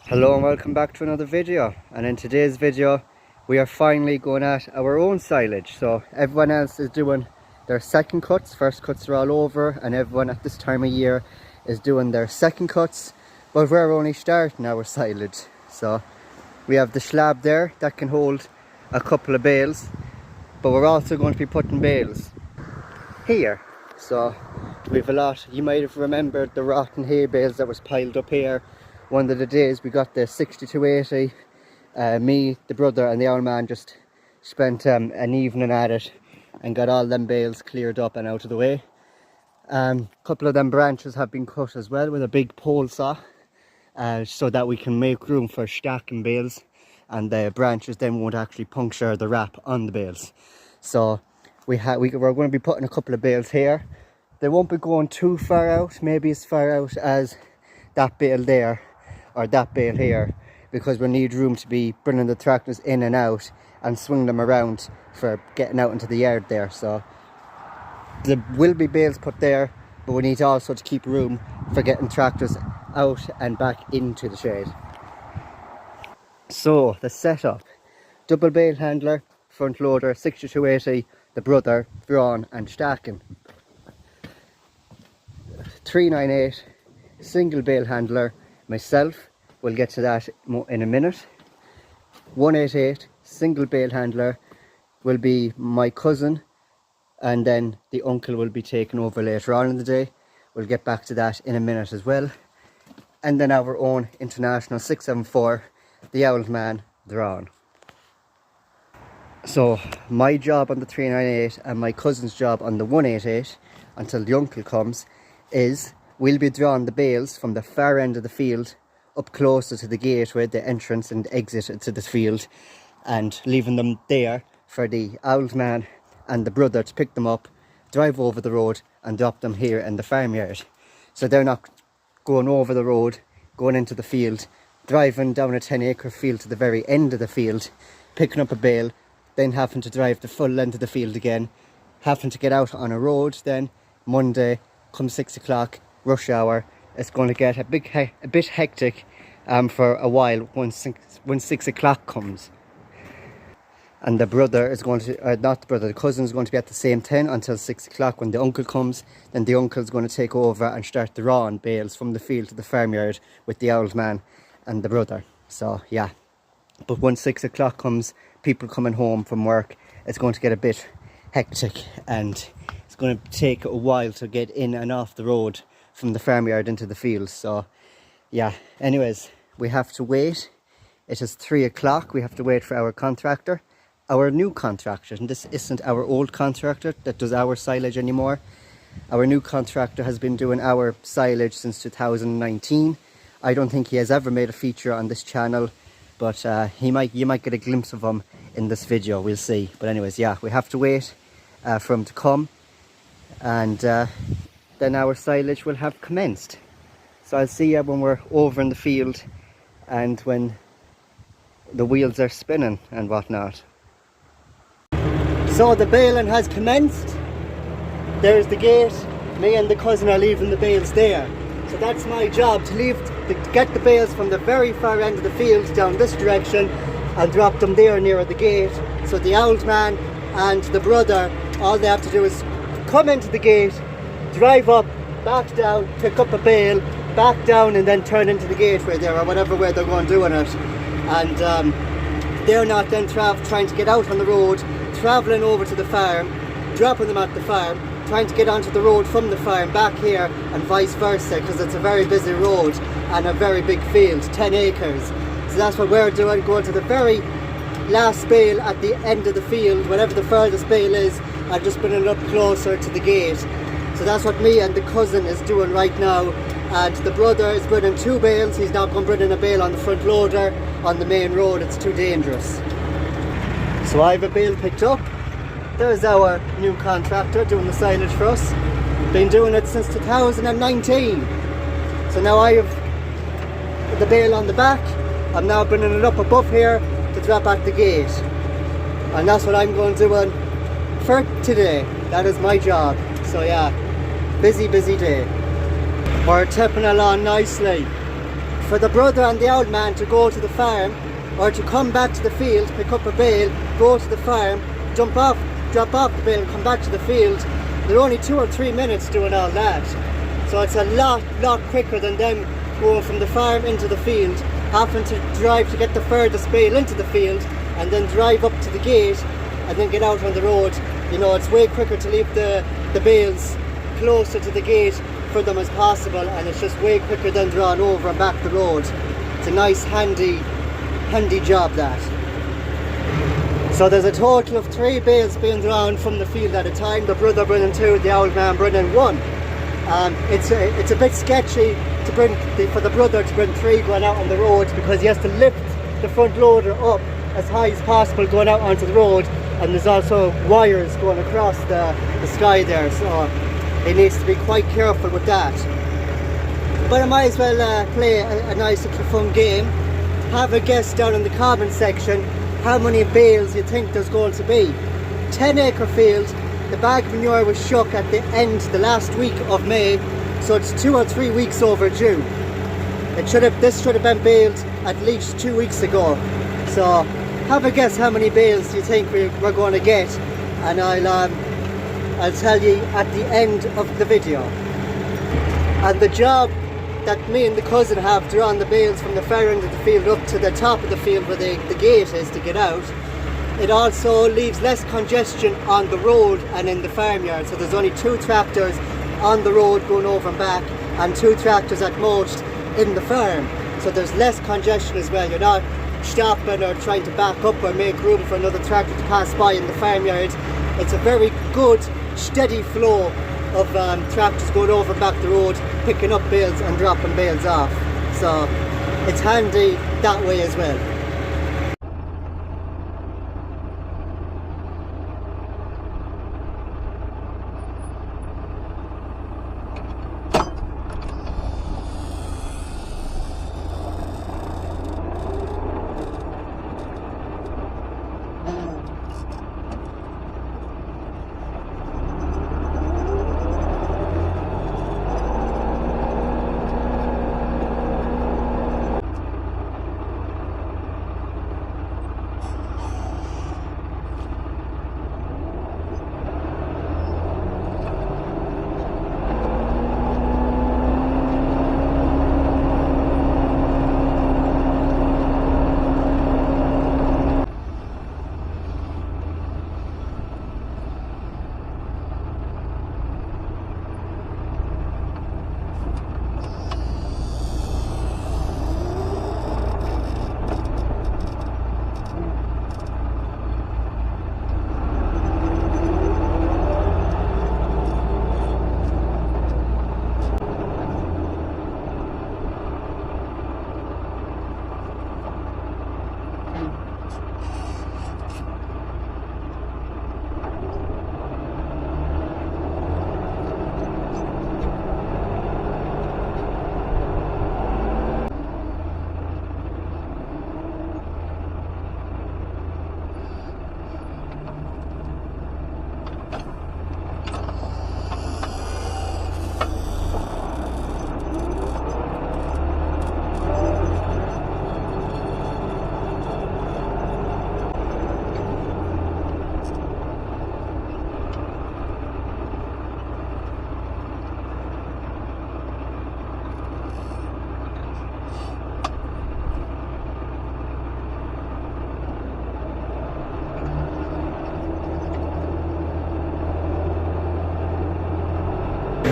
Hello and welcome back to another video, and in today's video we are finally going at our own silage. So everyone else is doing their second cuts. First cuts are all over and everyone at this time of year is doing their second cuts, but we're only starting our silage. So we have the slab there that can hold a couple of bales, but we're also going to be putting bales here. So we have a lot. You might have remembered the rotten hay bales that was piled up here one of the days we got the 6280. Me, the brother and the old man just spent an evening at it and got all them bales cleared up and out of the way. A couple of them branches have been cut as well with a big pole saw, so that we can make room for stacking bales, and the branches then won't actually puncture the wrap on the bales. So we're going to be putting a couple of bales here. They won't be going too far out, maybe as far out as that bale there or that bale here, because we need room to be bringing the tractors in and out and swing them around for getting out into the yard there. So there will be bales put there, but we need also to keep room for getting tractors out and back into the shade. So the setup: double bale handler, front loader, 6280, the brother, drawn and stacking. 398, single bale handler, myself, we'll get to that in a minute. 188, single bale handler, will be my cousin, and then the uncle will be taken over later on in the day. We'll get back to that in a minute as well. And then our own international 674, the old man, drawn. So my job on the 398 and my cousin's job on the 188 until the uncle comes is we'll be drawing the bales from the far end of the field up closer to the gateway, the entrance and exit to the field, and leaving them there for the old man and the brother to pick them up, drive over the road and drop them here in the farmyard. So they're not going over the road, going into the field, driving down a 10-acre field to the very end of the field, picking up a bale, then having to drive the full length of the field again, having to get out on a road then Monday come 6 o'clock, rush hour. It's going to get a bit hectic for a while when 6 o'clock comes. And the brother is going to, not the brother, the cousin is going to be at the same 10 until 6 o'clock when the uncle comes. Then the uncle is going to take over and start the rawn bales from the field to the farmyard with the old man and the brother. So yeah, but when 6 o'clock comes, people coming home from work, it's going to get a bit hectic and it's going to take a while to get in and off the road from the farmyard into the field. So yeah, anyways, we have to wait. It is 3 o'clock. We have to wait for our contractor, our new contractor, and this isn't our old contractor that does our silage anymore. Our new contractor has been doing our silage since 2019. I don't think he has ever made a feature on this channel, but you might get a glimpse of him in this video. We'll see. But anyways, yeah, we have to wait for him to come, and then our silage will have commenced. So I'll see you when we're over in the field and when the wheels are spinning and whatnot. So the baling has commenced. There's the gate. Me and the cousin are leaving the bales there. So that's my job, to get the bales from the very far end of the field down this direction and drop them there near the gate. So the old man and the brother, all they have to do is come into the gate, drive up, back down, pick up a bale, back down and then turn into the gateway there or whatever way they're going doing it. And they're not then trying to get out on the road, travelling over to the farm, dropping them at the farm, trying to get onto the road from the farm back here and vice versa, because it's a very busy road and a very big field, 10 acres. So that's what we're doing, going to the very last bale at the end of the field, whatever the furthest bale is, and just bringing it up closer to the gate. So that's what me and the cousin is doing right now. And the brother is bringing 2 bales. He's not going to bring in a bale on the front loader on the main road, it's too dangerous. So I have a bale picked up. There's our new contractor doing the silage for us. Been doing it since 2019. So now I have the bale on the back. I'm now bringing it up above here to drop at the gate. And that's what I'm going to do for today. That is my job. So yeah, busy day. We're tipping along nicely. for the brother and the old man to go to the farm, or to come back to the field, pick up a bale, go to the farm, drop off the bale, come back to the field, they're only 2 or 3 minutes doing all that. So it's a lot quicker than them going from the farm into the field, having to drive to get the furthest bale into the field, and then drive up to the gate, and then get out on the road. You know, it's way quicker to leave the bales closer to the gate for them as possible, and it's just way quicker than drawing over and back the road. It's a nice handy job, that. So there's a total of 3 bales being drawn from the field at a time. The brother bringing 2, the old man bringing 1. It's a bit sketchy for the brother to bring 3 going out on the road, because he has to lift the front loader up as high as possible going out onto the road, and there's also wires going across the sky there, so he needs to be quite careful with that. But I might as well play a nice little fun game. Have a guess down in the comment section how many bales you think there's going to be. 10-acre field. The bag of manure was shook at the last week of May, so it's 2 or 3 weeks overdue. This should have been baled at least 2 weeks ago. So have a guess how many bales you think we're going to get, and I'll tell you at the end of the video. And the job that me and the cousin have drawing the bales from the far end of the field up to the top of the field where the gate is to get out, it also leaves less congestion on the road and in the farmyard. So there's only 2 tractors on the road going over and back, and 2 tractors at most in the farm. So there's less congestion as well. You're not stopping or trying to back up or make room for another tractor to pass by in the farmyard. It's a very good, steady flow of tractors going over and back the road, picking up bales and dropping bales off. So it's handy that way as well.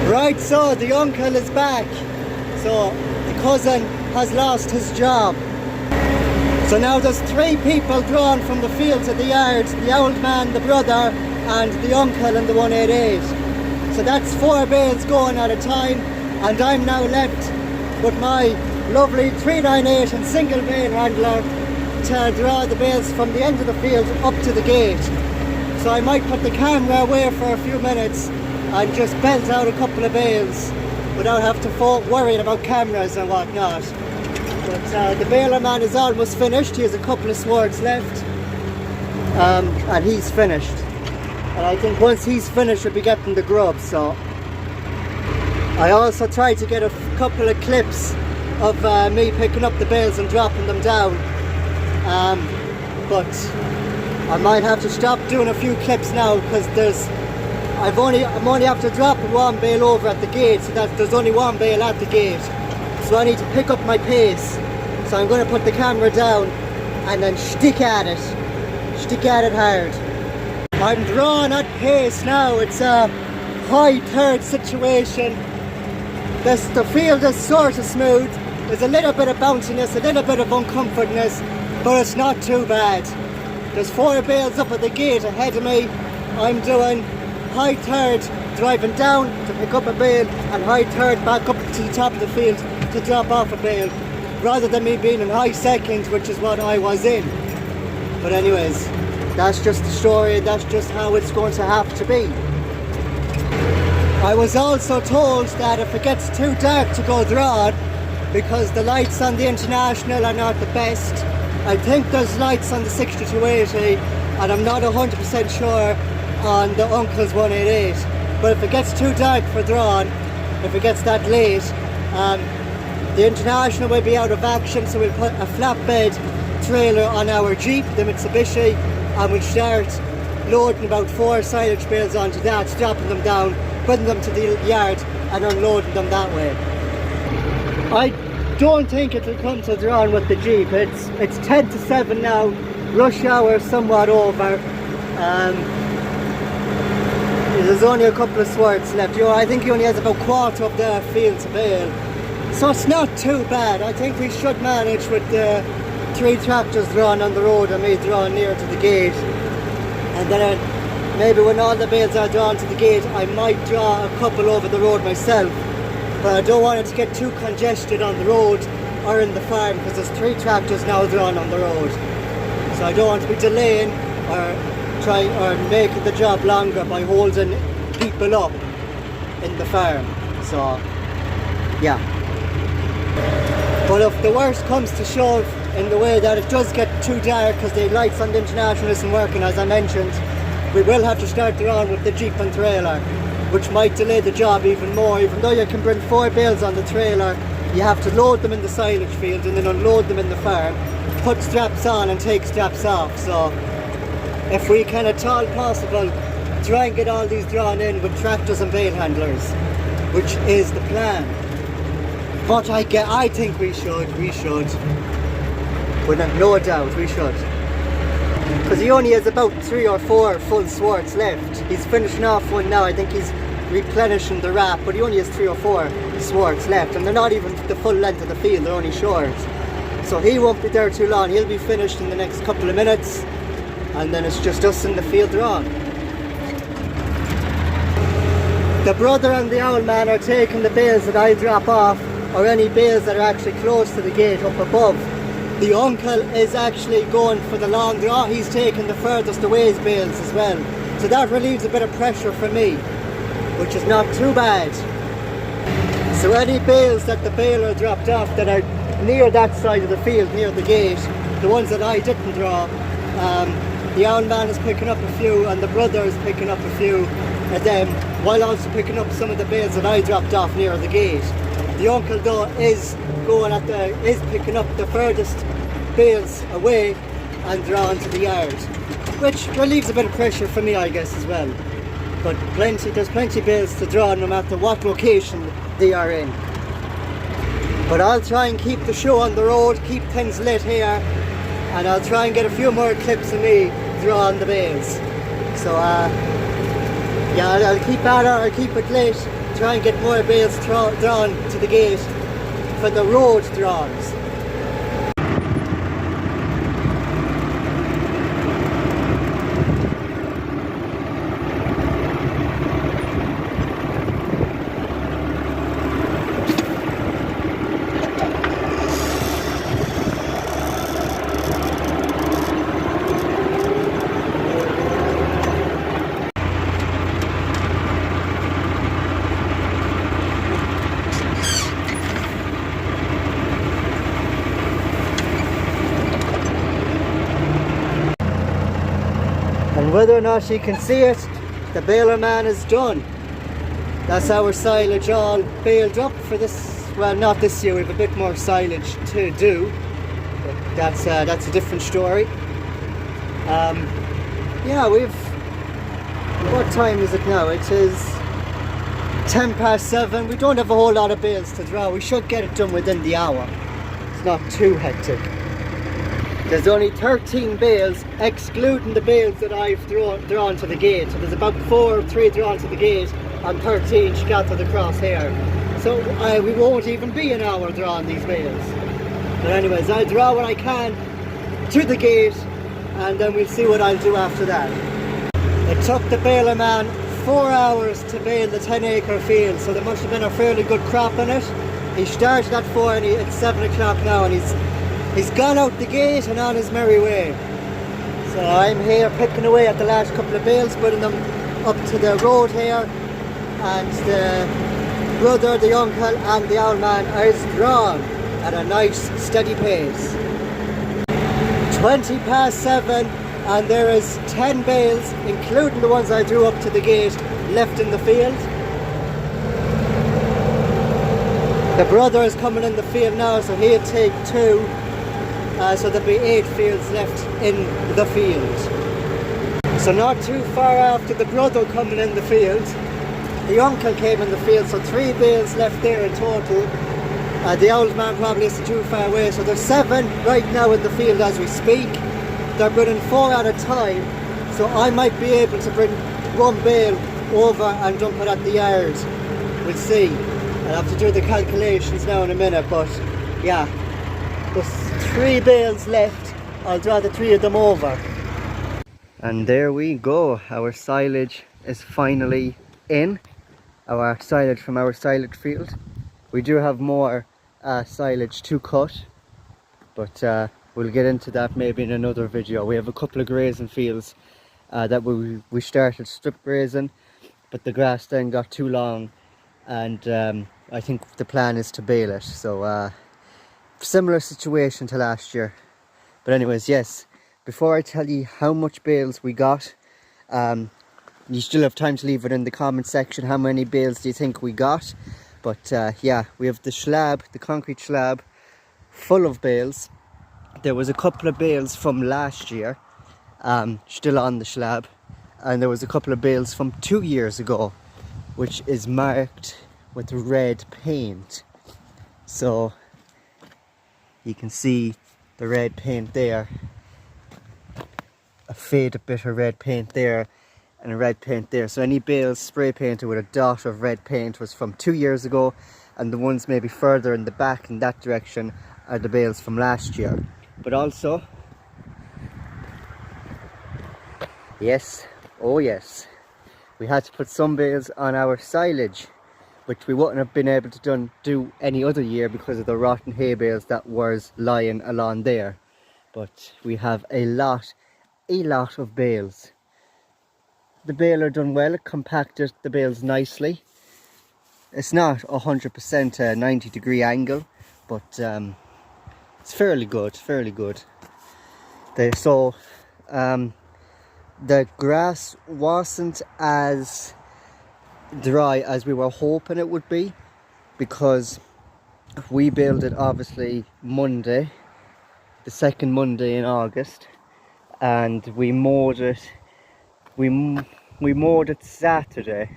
Right, so the uncle is back. So the cousin has lost his job. So now there's 3 people drawn from the field to the yard: the old man, the brother, and the uncle in the 188. So that's 4 bales going at a time, and I'm now left with my lovely 398 and single bale handler to draw the bales from the end of the field up to the gate. So I might put the camera away for a few minutes and just belt out a couple of bales without having to worry about cameras and whatnot. But the baler man is almost finished. He has a couple of swords left, and he's finished. And I think once he's finished, we'll be getting the grub. So I also tried to get a couple of clips of me picking up the bales and dropping them down, but I might have to stop doing a few clips now because I'm only after dropping one bale over at the gate, so that there's only one bale at the gate, so I need to pick up my pace. So I'm going to put the camera down and then stick at it hard. I'm drawn at pace now. It's a high third situation. The field is sort of smooth. There's a little bit of bounciness, a little bit of uncomfortness, but it's not too bad. There's 4 bales up at the gate ahead of me. I'm doing high third, driving down to pick up a bale, and high third back up to the top of the field to drop off a bale, rather than me being in high second, which is what I was in. But anyways, that's just the story, that's just how it's going to have to be. I was also told that if it gets too dark to go drawn, because the lights on the International are not the best. I think there's lights on the 6280, and I'm not 100% sure on the Uncle's 188. But if it gets too dark for drawn, if it gets that late, the International will be out of action, so we'll put a flatbed trailer on our Jeep, the Mitsubishi, and we'll start loading about 4 silage bales onto that, dropping them down, putting them to the yard and unloading them that way. I don't think it'll come to drawn with the Jeep. It's 10 to 7 now, rush hour somewhat over. There's only a couple of swerts left. I think he only has about a quarter of the field to bale, so it's not too bad. I think we should manage with the 3 tractors drawn on the road and me drawn near to the gate, and then maybe when all the bales are drawn to the gate, I might draw a couple over the road myself, but I don't want it to get too congested on the road or in the farm, because there's 3 tractors now drawn on the road, so I don't want to be delaying or making the job longer by holding people up in the farm. So yeah, but if the worst comes to shove, in the way that it does get too dark because the lights on the International isn't working, as I mentioned, we will have to start drawn with the Jeep and trailer, which might delay the job even more. Even though you can bring 4 bales on the trailer, you have to load them in the silage field and then unload them in the farm, put straps on and take straps off. So if we can at all possible try and get all these drawn in with tractors and bale handlers, which is the plan. But I think we should, with no doubt we should, because he only has about 3 or 4 full swarts left. He's finishing off one now. I think he's replenishing the wrap, but he only has 3 or 4 swarts left, and they're not even the full length of the field, they're only short. So he won't be there too long. He'll be finished in the next couple of minutes, and then it's just us in the field drawn. The brother and the owl man are taking the bales that I drop off, or any bales that are actually close to the gate up above. The uncle is actually going for the long draw. He's taking the furthest away bales as well, so that relieves a bit of pressure for me, which is not too bad. So any bales that the baler dropped off that are near that side of the field, near the gate, the ones that I didn't draw, the owl man is picking up a few, and the brother is picking up a few of them, while also picking up some of the bales that I dropped off near the gate. The uncle though is picking up the furthest bales away and drawn to the yard, which relieves a bit of pressure for me, I guess, as well. But there's plenty of bales to draw no matter what location they are in. But I'll try and keep the show on the road, keep things lit here, and I'll try and get a few more clips of me drawing the bales. So yeah, I'll keep at it, I'll keep it lit, try and get more bales drawn to the gate for the road draws. And whether or not you can see it, the baler man is done. That's our silage all baled up for this well, not this year, we have a bit more silage to do, but that's a different story. Yeah, what time is it now? It is 7:10. We don't have a whole lot of bales to draw. We should get it done within the hour. It's not too hectic. There's only 13 bales, excluding the bales that I've drawn to the gate. So there's about 4 or 3 drawn to the gate and 13 scattered across here. So we won't even be an hour drawing these bales. But anyways, I'll draw what I can to the gate and then we'll see what I'll do after that. It took the baler man 4 hours to bale the 10-acre field, so there must have been a fairly good crop in it. He started at 4 and it's 7 o'clock now, and he's gone out the gate and on his merry way. So I'm here picking away at the last couple of bales, putting them up to the road here, and the brother, the uncle and the old man is drawn at a nice steady pace. 7:20 and there is 10 bales, including the ones I drew up to the gate, left in the field. The brother is coming in the field now, so he'll take 2. So there'll be 8 fields left in the field. So not too far after the brother coming in the field, the uncle came in the field, so 3 bales left there in total. The old man probably isn't too far away, so there's 7 right now in the field as we speak. They're bringing 4 at a time, so I might be able to bring 1 bale over and dump it at the yard. We'll see. I'll have to do the calculations now in a minute, but yeah, there's 3 bales left. I'll draw the 3 of them over. And there we go, our silage is finally in. Our silage from our silage field. We do have more silage to cut, but we'll get into that maybe in another video. We have a couple of grazing fields that we started strip grazing, but the grass then got too long, and I think the plan is to bale it. So similar situation to last year. But anyways, yes, before I tell you how much bales we got, you still have time to leave it in the comment section. How many bales do you think we got? But yeah, we have the slab, the concrete slab, full of bales. There was a couple of bales from last year, still on the slab, and there was a couple of bales from 2 years ago, which is marked with red paint. So you can see the red paint there, a faded bit of red paint there, and a red paint there. So any bales spray painted with a dot of red paint was from 2 years ago, and the ones maybe further in the back in that direction are the bales from last year. But also, yes, oh yes, we had to put some bales on our silage, which we wouldn't have been able to do any other year because of the rotten hay bales that was lying along there. But we have a lot of bales. The baler done well, it compacted the bales nicely. It's not 100% a 90-degree angle, but it's fairly good, the grass wasn't as dry as we were hoping it would be, because we baled it obviously Monday, the second Monday in August, and we mowed it Saturday.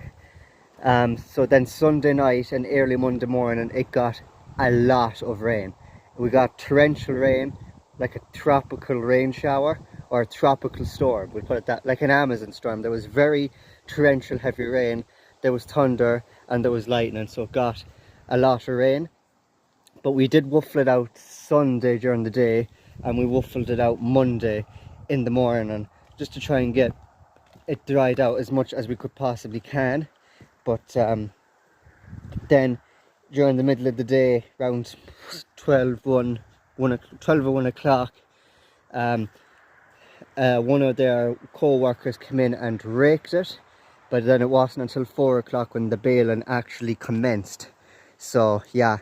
So then Sunday night and early Monday morning it got a lot of rain. We got torrential rain, like a tropical rain shower or a tropical storm. We'll put it that, like an Amazon storm. There was very torrential heavy rain, there was thunder and there was lightning, so it got a lot of rain. But we did wuffle it out Sunday during the day, and we wuffled it out Monday in the morning, just to try and get it dried out as much as we could possibly can. But then during the middle of the day, around 12 or 1 o'clock, one of their co-workers came in and raked it, but then it wasn't until 4 o'clock when the baling actually commenced. So yeah,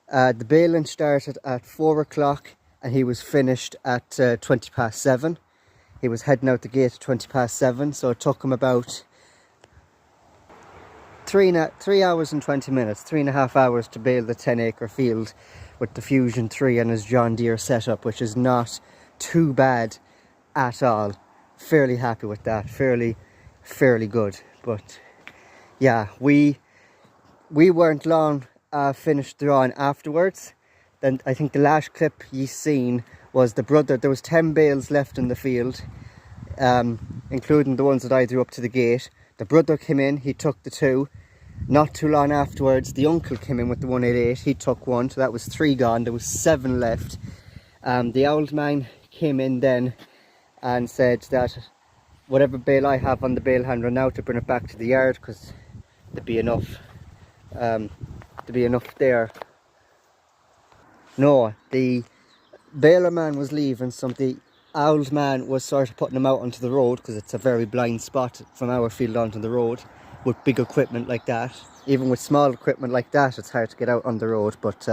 the baling started at 4 o'clock and he was finished at 7:20. He was heading out the gate at 7:20, so it took him about 3 hours and 20 minutes, 3.5 hours to bale the 10-acre field with the Fusion 3 and his John Deere setup, which is not too bad at all. Fairly happy with that, fairly good. But yeah, we weren't long finished drawing afterwards. Then I think the last clip you seen was the brother. There was 10 bales left in the field, including the ones that I drew up to the gate. The brother came in, he took the 2. Not too long afterwards, the uncle came in with the 188, he took 1, so that was 3 gone. There was 7 left. The old man came in then and said that whatever bale I have on the bale handler now, to bring it back to the yard, because there'd be enough there. No, the baler man was leaving, so the old man was sort of putting him out onto the road, because it's a very blind spot from our field onto the road with big equipment like that. Even with small equipment like that, it's hard to get out on the road, but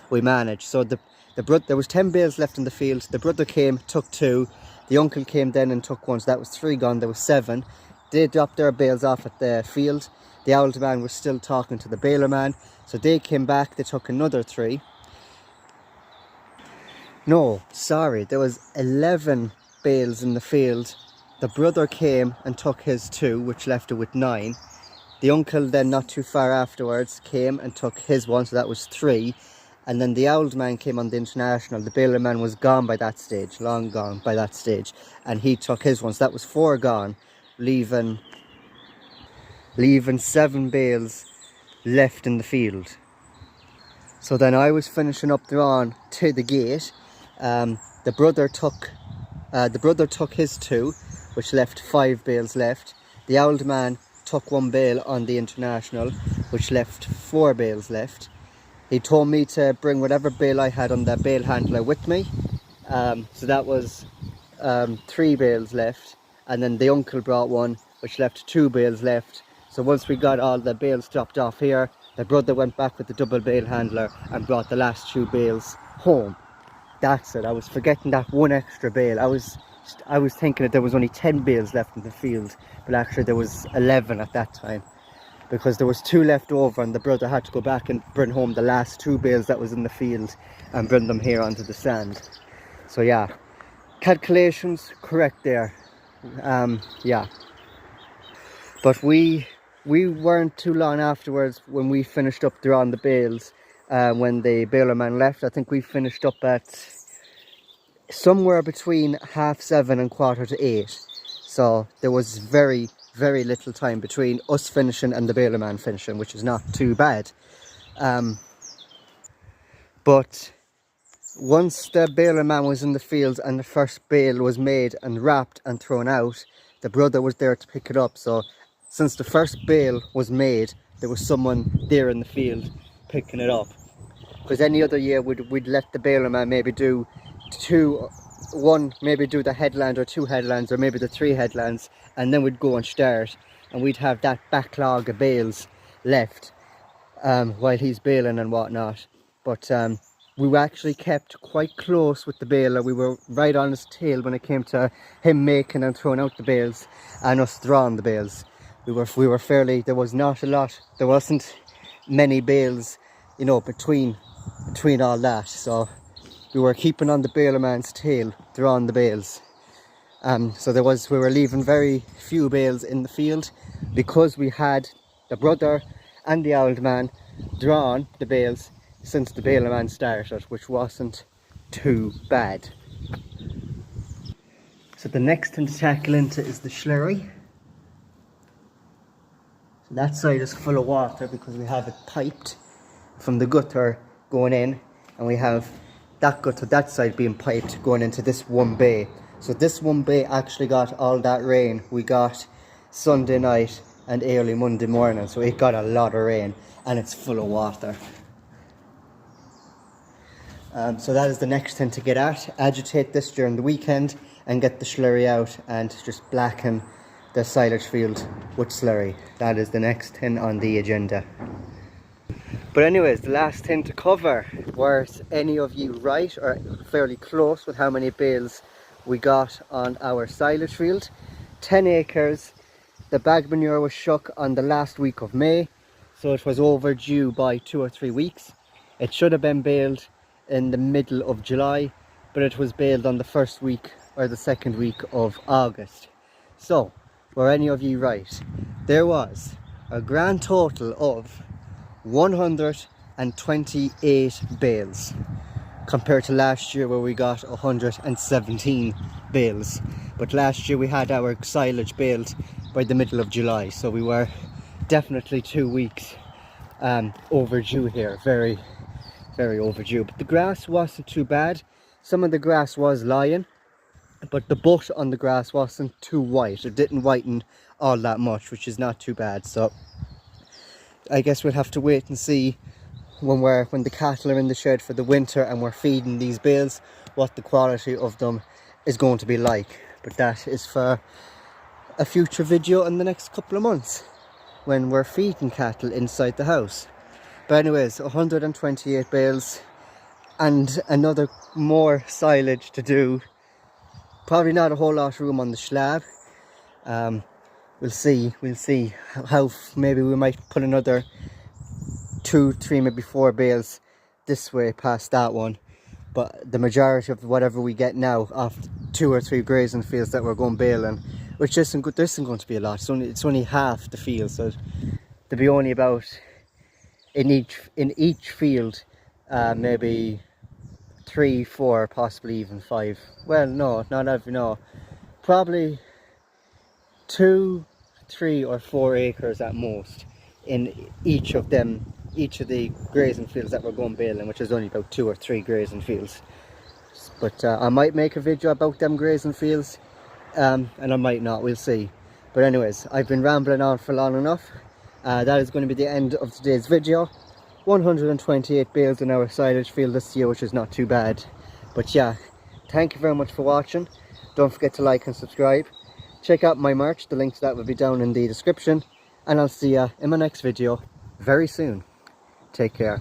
we managed. So there was 10 bales left in the field. The brother came, took 2. The uncle came then and took 1, so that was 3 gone. There was 7. They dropped their bales off at the field. The old man was still talking to the baler man, so they came back, they took another 3. No, sorry, there was 11 bales in the field. The brother came and took his 2, which left it with 9. The uncle then, not too far afterwards, came and took his 1, so that was 3. And then the old man came on the international. The baler man was gone by that stage, long gone by that stage, and he took his 1, so that was 4 gone, leaving 7 bales left in the field. So then I was finishing up drawing to the gate. The brother took his 2, which left 5 bales left. The old man took 1 bale on the international, which left 4 bales left. He told me to bring whatever bale I had on the bale handler with me, so that was 3 bales left. And then the uncle brought 1, which left 2 bales left. So once we got all the bales dropped off here, the brother went back with the double bale handler and brought the last 2 bales home. That's it. I was forgetting that 1 extra bale. I was thinking that there was only 10 bales left in the field, but actually there was 11 at that time, because there was 2 left over and the brother had to go back and bring home the last 2 bales that was in the field and bring them here onto the stand. So yeah, calculations correct there. Yeah, but we weren't too long afterwards when we finished up drawing the bales. When the baler man left, I think we finished up at somewhere between 7:30 and 7:45. So there was very little time between us finishing and the baler man finishing, which is not too bad. But once the baler man was in the field and the first bale was made and wrapped and thrown out, the brother was there to pick it up. So since the first bale was made, there was someone there in the field picking it up. Because any other year we'd let the baler man maybe do maybe do the headland or 2 headlands, or maybe the 3 headlands, and then we'd go and start, and we'd have that backlog of bales left while he's baling and whatnot. But we were actually kept quite close with the baler. We were right on his tail when it came to him making and throwing out the bales and us drawing the bales. We were fairly, there was not a lot, there wasn't many bales, you know, between all that. So we were keeping on the baler man's tail, drawing the bales. So we were leaving very few bales in the field, because we had the brother and the old man drawn the bales since the baler man started, which wasn't too bad. So the next thing to tackle into is the slurry. So that side is full of water because we have it piped from the gutter going in, and we have that gutter, that side being piped going into this one bay. So this one bay actually got all that rain we got Sunday night and early Monday morning, so it got a lot of rain and it's full of water. So that is the next thing to get at. Agitate this during the weekend and get the slurry out and just blacken the silage field with slurry. That is the next thing on the agenda. But anyways, the last thing to cover, was any of you right or fairly close with how many bales we got on our silage field? 10 acres. The bag manure was shook on the last week of May. so it was overdue by 2 or 3 weeks. It should have been baled in the middle of July, but it was baled on the first week or the second week of August. So, were any of you right? There was a grand total of 128 bales compared to last year where we got 117 bales. But last year we had our silage baled by the middle of July, so we were definitely 2 weeks overdue here. Very, very overdue. But the grass wasn't too bad. Some of the grass was lying, but the butt on the grass wasn't too white. It didn't whiten all that much, which is not too bad. So I guess we'll have to wait and see when the cattle are in the shed for the winter and we're feeding these bales, what the quality of them is going to be like. But that is for a future video in the next couple of months when we're feeding cattle inside the house. But anyways, 128 bales and another more silage to do. Probably not a whole lot of room on the slab. We'll see how maybe we might put another 2, 3, maybe 4 bales this way past that one. But the majority of whatever we get now after 2 or 3 grazing fields that we're going baling, which isn't good, there isn't going to be a lot. It's only half the field, so there'll be only about in each field maybe 3, 4, possibly even 5. Well, no, probably 2, 3 or 4 acres at most in each of the grazing fields that we're going baling, which is only about 2 or 3 grazing fields. But I might make a video about them grazing fields, and I might not, we'll see. But anyways, I've been rambling on for long enough. That is going to be the end of today's video. 128 bales in our silage field this year, which is not too bad. But yeah, thank you very much for watching. Don't forget to like and subscribe. Check out my merch, the link to that will be down in the description. And I'll see you in my next video very soon. Take care.